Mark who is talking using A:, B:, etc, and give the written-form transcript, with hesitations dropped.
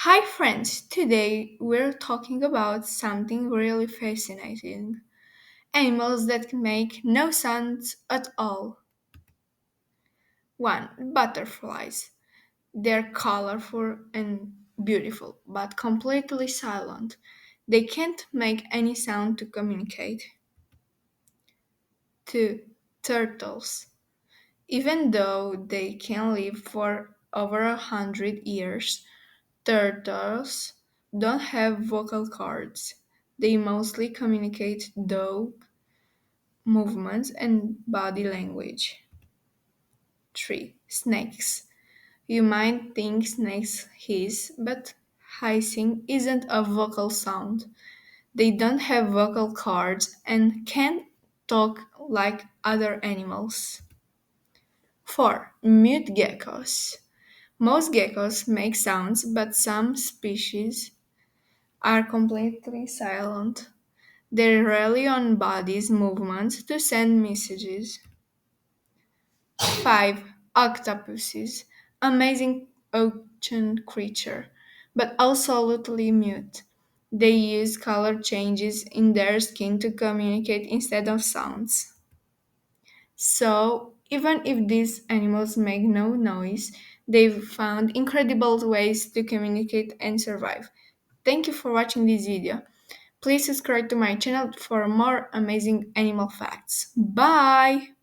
A: Hi, friends! Today we're talking about something really fascinating animals that make no sounds at all. 1. Butterflies. They're colorful and beautiful, but completely silent. They can't make any sound to communicate. 2. Turtles. Even though they can live for over 100 years, turtles don't have vocal cords. They mostly communicate through movements and body language. 3. Snakes. You might think snakes hiss, but hissing isn't a vocal sound. They don't have vocal cords and can't talk like other animals. 4. Mute geckos. Most geckos make sounds, but some species are completely silent. They rely on body's movements to send messages. 5. Octopuses. Amazing ocean creature, but absolutely mute. They use color changes in their skin to communicate instead of sounds. So, even if these animals make no noise, they've found incredible ways to communicate and survive. Thank you for watching this video. Please subscribe to my channel for more amazing animal facts. Bye!